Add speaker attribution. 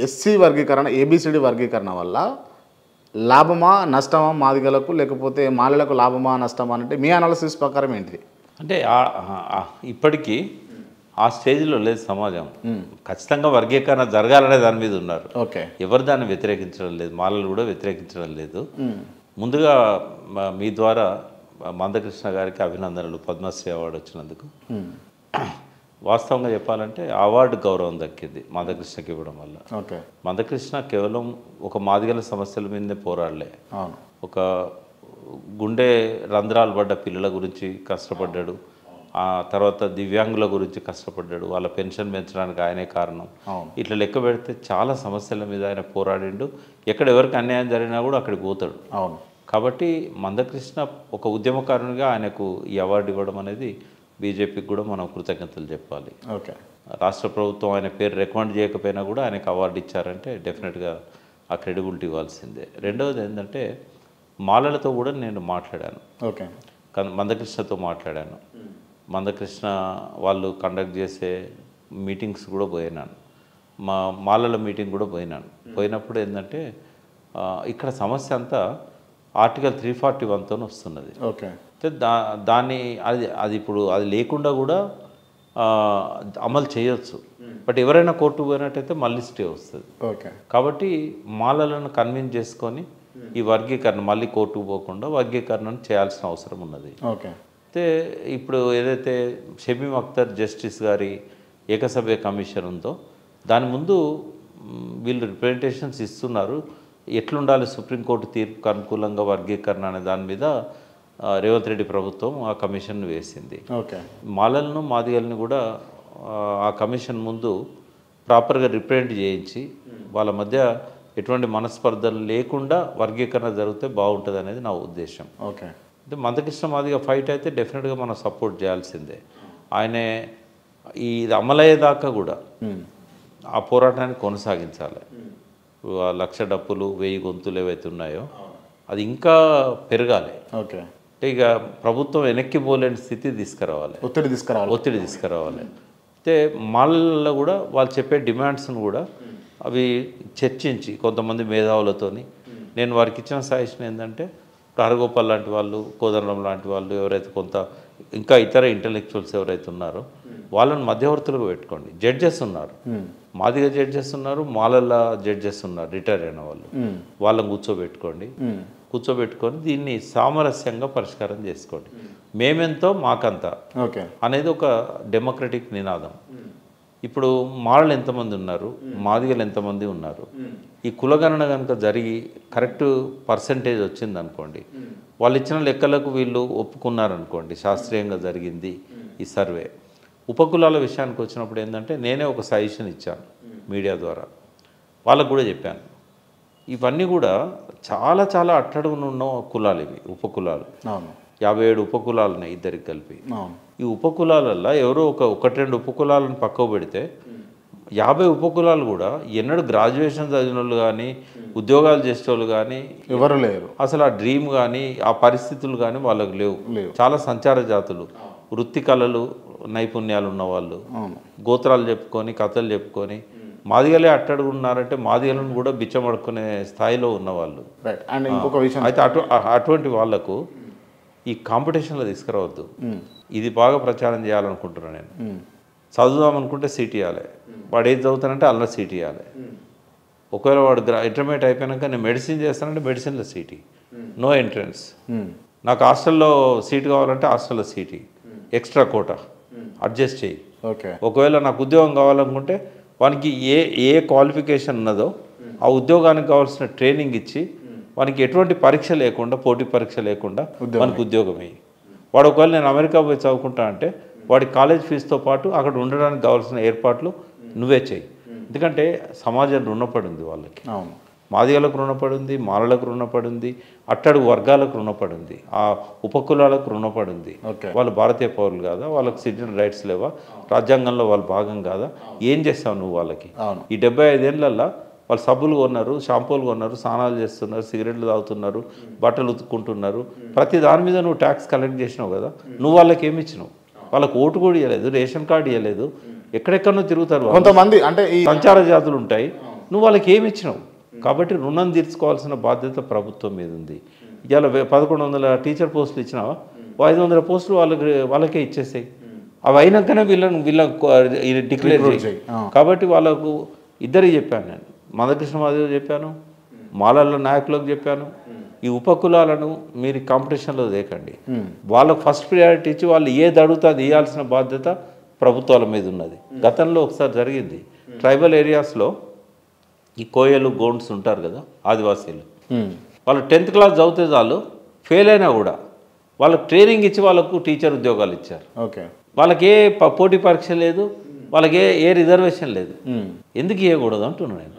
Speaker 1: SC వర్గీకరణ A B C D వర్గీకరణ వల్ల లాభమా నష్టమా మాదిగలకు లేకపోతే మాలలకు లాభమా నష్టమా అంటే మీ అనాలిసిస్ ప్రకారం ఏంటిది?
Speaker 2: అంటే ఇప్పటికీ ఆ స్టేజ్లో లేదు సమాజం. ఖచ్చితంగా వర్గీకరణ జరగాలనే దాని మీద ఉన్నారు.
Speaker 1: ఓకే,
Speaker 2: ఎవరు దాన్ని వ్యతిరేకించడం లేదు, మాలలు కూడా వ్యతిరేకించడం లేదు. ముందుగా మీ ద్వారా మందకృష్ణ గారికి అభినందనలు, పద్మశ్రీ అవార్డు వచ్చినందుకు. వాస్తవంగా చెప్పాలంటే అవార్డు గౌరవం దక్కింది మందకృష్ణకి ఇవ్వడం వల్ల.
Speaker 1: ఓకే,
Speaker 2: మందకృష్ణ కేవలం ఒక మాదిగల సమస్యల మీదనే పోరాడలే, ఒక గుండె రంధ్రాలు పడ్డ పిల్లల గురించి కష్టపడ్డాడు. ఆ తర్వాత దివ్యాంగుల గురించి కష్టపడ్డాడు, వాళ్ళ పెన్షన్ పెంచడానికి ఆయనే కారణం. ఇట్లా లెక్క పెడితే చాలా సమస్యల మీద ఆయన పోరాడిండు. ఎక్కడ ఎవరికి అన్యాయం జరిగినా కూడా అక్కడికి పోతాడు.
Speaker 1: అవును.
Speaker 2: కాబట్టి మందకృష్ణ ఒక ఉద్యమకారునిగా ఆయనకు ఈ అవార్డు ఇవ్వడం అనేది బీజేపీకి కూడా మనం కృతజ్ఞతలు చెప్పాలి.
Speaker 1: ఓకే,
Speaker 2: రాష్ట్ర ప్రభుత్వం ఆయన పేరు రికమెండ్ చేయకపోయినా కూడా ఆయనకు అవార్డు ఇచ్చారంటే డెఫినెట్గా ఆ క్రెడిబిలిటీ ఇవ్వాల్సిందే. రెండవది ఏంటంటే మాలలతో కూడా నేను మాట్లాడాను.
Speaker 1: ఓకే,
Speaker 2: మందకృష్ణతో మాట్లాడాను. మందకృష్ణ వాళ్ళు కండక్ట్ చేసే మీటింగ్స్ కూడా పోయినాను, మాలల మీటింగ్ కూడా పోయినప్పుడు ఏంటంటే ఇక్కడ సమస్య అంతా ఆర్టికల్ 341తో వస్తున్నది.
Speaker 1: ఓకే,
Speaker 2: దాన్ని అది ఇప్పుడు అది లేకుండా కూడా అమలు చేయొచ్చు. బట్ ఎవరైనా కోర్టు పోయినట్టయితే మళ్ళీ స్టే వస్తుంది.
Speaker 1: ఓకే,
Speaker 2: కాబట్టి మాలలను కన్విన్స్ చేసుకొని ఈ వర్గీకరణ మళ్ళీ కోర్టుకు పోకుండా వర్గీకరణను చేయాల్సిన అవసరం ఉన్నది.
Speaker 1: ఓకే,
Speaker 2: అయితే ఇప్పుడు ఏదైతే షమీమ్ అఖ్తర్ జస్టిస్ గారి ఏకసభ్య కమిషన్ ఉందో దాని ముందు వీళ్ళు రిప్రజెంటేషన్స్ ఇస్తున్నారు. ఎట్లుండాలి సుప్రీంకోర్టు తీర్పుకు అనుకూలంగా వర్గీకరణ అనే దాని మీద రేవంత్ రెడ్డి ప్రభుత్వం ఆ కమిషన్ వేసింది.
Speaker 1: ఓకే,
Speaker 2: మాలలను మాదిగల్ని కూడా ఆ కమిషన్ ముందు ప్రాపర్గా రిప్రజెంట్ చేయించి వాళ్ళ మధ్య ఎటువంటి మనస్పర్ధలు లేకుండా వర్గీకరణ జరిగితే బాగుంటుంది అనేది నా ఉద్దేశం.
Speaker 1: ఓకే,
Speaker 2: అంటే మందకృష్ణ మాదిగ ఫైట్ అయితే డెఫినెట్గా మనం సపోర్ట్ చేయాల్సిందే. ఆయనే ఇది అమలయ్యేదాకా కూడా ఆ పోరాటాన్ని కొనసాగించాలి. 1,00,000 డప్పులు 1000 గొంతులు ఏవైతే ఉన్నాయో అది ఇంకా పెరగాలి.
Speaker 1: ఓకే,
Speaker 2: అంటే ఇక ప్రభుత్వం వెనక్కి పోలేని స్థితి తీసుకురావాలి, ఒత్తిడి తీసుకురావాలి. అయితే మాలల్లో కూడా వాళ్ళు చెప్పే డిమాండ్స్ను కూడా అవి చర్చించి కొంతమంది మేధావులతోని నేను వారికి ఇచ్చిన సజెషన్ ఏంటంటే హరగోపాల్ లాంటి వాళ్ళు, కోదండరాం లాంటి వాళ్ళు ఎవరైతే కొంత ఇంకా ఇతర ఇంటలెక్చువల్స్ ఎవరైతే ఉన్నారో వాళ్ళని మధ్యవర్తులుగా పెట్టుకోండి. జడ్జెస్ ఉన్నారు, మాదిగ జడ్జెస్ ఉన్నారు, మాలల జడ్జెస్ ఉన్నారు, రిటైర్ అయిన వాళ్ళు. వాళ్ళని కూర్చోబెట్టుకొని దీన్ని సామరస్యంగా పరిష్కారం చేసుకోండి. మేమెంతో మాకంతా అనేది ఒక డెమోక్రటిక్ నినాదం. ఇప్పుడు మాలలు ఎంతమంది ఉన్నారు, మాదిగలు ఎంతమంది ఉన్నారు, ఈ కులగణన కనుక జరిగి కరెక్ట్ పర్సంటేజ్ వచ్చింది అనుకోండి, వాళ్ళు ఇచ్చిన లెక్కలకు వీళ్ళు ఒప్పుకున్నారనుకోండి, శాస్త్రీయంగా జరిగింది ఈ సర్వే. ఉపకులాల విషయానికి వచ్చినప్పుడు ఏంటంటే నేనే ఒక సజెషన్ ఇచ్చాను మీడియా ద్వారా, వాళ్ళకు కూడా చెప్పాను. ఇవన్నీ కూడా చాలా చాలా అట్టడుగునున్న కులాలు ఇవి, ఉపకులాలు. 57 ఉపకులాలు ఉన్నాయి ఇద్దరికి కలిపి. ఈ ఉపకులాలల్లో ఎవరో 1-2 ఉపకులాలను పక్కకు పెడితే 50 ఉపకులాలు కూడా ఎన్నడూ గ్రాడ్యుయేషన్ చదివిన వాళ్ళు కానీ ఉద్యోగాలు చేసేవాళ్ళు కానీ
Speaker 1: ఎవరు లేరు.
Speaker 2: అసలు ఆ డ్రీమ్ కానీ ఆ పరిస్థితులు కానీ వాళ్ళకు లేవు. చాలా సంచార జాతులు, వృత్తి కళలు నైపుణ్యాలు ఉన్నవాళ్ళు, గోత్రాలు చెప్పుకొని కథలు చెప్పుకొని మాదిగలే అట్టడుగున్నారంటే మాదిగలను కూడా బిచ్చమడుకునే స్థాయిలో ఉన్నవాళ్ళు. అయితే అటువంటి వాళ్లకు ఈ కాంపిటీషన్లో తీసుకురావద్దు. ఇది బాగా ప్రచారం చేయాలనుకుంటున్నాను నేను. చదువుదామనుకుంటే సీట్ ఇవ్వాలి, వాడు ఏది చదువుతానంటే అలా సీట్ ఇవ్వాలి. ఒకవేళ వాడు ఇంటర్మీడియట్ అయిపోయాక నేను మెడిసిన్ చేస్తానంటే మెడిసిన్లో సీట్, నో ఎంట్రన్స్. నాకు హాస్టల్లో సీట్ కావాలంటే హాస్టల్లో సీట్, ఎక్స్ట్రా కోటా అడ్జస్ట్ చేయి. ఒకవేళ నాకు ఉద్యోగం కావాలనుకుంటే వానికి ఏ క్వాలిఫికేషన్ ఉన్నదో ఆ ఉద్యోగానికి కావాల్సిన ట్రైనింగ్ ఇచ్చి వానికి ఎటువంటి పరీక్ష లేకుండా, పోటీ పరీక్ష లేకుండా వానికి ఉద్యోగం అయ్యి, వాడు ఒకవేళ నేను అమెరికా పోయి చదువుకుంటా అంటే వాడి కాలేజ్ ఫీజుతో పాటు అక్కడ ఉండడానికి కావాల్సిన ఏర్పాట్లు నువ్వే చేయి. ఎందుకంటే సమాజం రుణపడింది వాళ్ళకి, మాదిగలకు రుణపడింది, మాలలకు రుణపడింది, అట్టడుగు వర్గాలకు రుణపడింది, ఆ ఉపకులాలకు రుణపడింది. వాళ్ళు భారతీయ పౌరులు కాదా, వాళ్ళకి సిటిజన్ రైట్స్ లేవా, రాజ్యాంగంలో వాళ్ళు భాగం కాదా, ఏం చేస్తావు నువ్వు వాళ్ళకి? ఈ 75 ఏళ్ళల్లో వాళ్ళు సబ్బులు కొన్నారు, షాంపూలు కొన్నారు, స్నానాలు చేస్తున్నారు, సిగరెట్లు తాగుతున్నారు, బట్టలు ఉతుక్కుంటున్నారు. ప్రతి దాని మీద నువ్వు ట్యాక్స్ కలెక్ట్ చేసినావు కదా, నువ్వు వాళ్ళకి ఏమి ఇచ్చినావు? వాళ్ళకు ఓటు కూడా ఇవ్వలేదు, రేషన్ కార్డు ఇవ్వలేదు, ఎక్కడెక్కడో తిరుగుతారు.
Speaker 1: కొంతమంది అంటే
Speaker 2: సంచార జాతులు ఉంటాయి, నువ్వు వాళ్ళకి ఏమి ఇచ్చినావు? కాబట్టి రుణం తీర్చుకోవాల్సిన బాధ్యత ప్రభుత్వం మీద ఉంది. ఇవాళ 1100 టీచర్ పోస్టులు ఇచ్చినావా, 500 పోస్టులు వాళ్ళకే ఇచ్చేసాయి. అవి అయినాకనే వీళ్ళని డిక్లేర్ చేయి. కాబట్టి వాళ్ళకు ఇద్దరికి చెప్పాను నేను, మందకృష్ణ మాదిగ చెప్పాను, మాలల నాయకులకు చెప్పాను, ఈ ఉపకులాలను మీరు కాంపిటీషన్లో దేకండి, వాళ్ళకు ఫస్ట్ ప్రియారిటీ ఇచ్చి వాళ్ళు ఏది అడుగుతా అది ఇవ్వాల్సిన బాధ్యత ప్రభుత్వాల మీద ఉన్నది. గతంలో ఒకసారి జరిగింది, ట్రైబల్ ఏరియాస్లో ఈ కోయలు గోండ్స్ ఉంటారు కదా ఆదివాసీలు, వాళ్ళు 10th క్లాస్ చదివితే చాలు ఫెయిల్ అయినా కూడా వాళ్ళకు ట్రైనింగ్ ఇచ్చి వాళ్ళకు టీచర్ ఉద్యోగాలు ఇచ్చారు.
Speaker 1: ఓకే,
Speaker 2: వాళ్ళకి ఏ పోటీ పరీక్ష లేదు, వాళ్ళకి ఏ రిజర్వేషన్ లేదు. ఎందుకు ఇవ్వకూడదు అంటున్నాను నేను.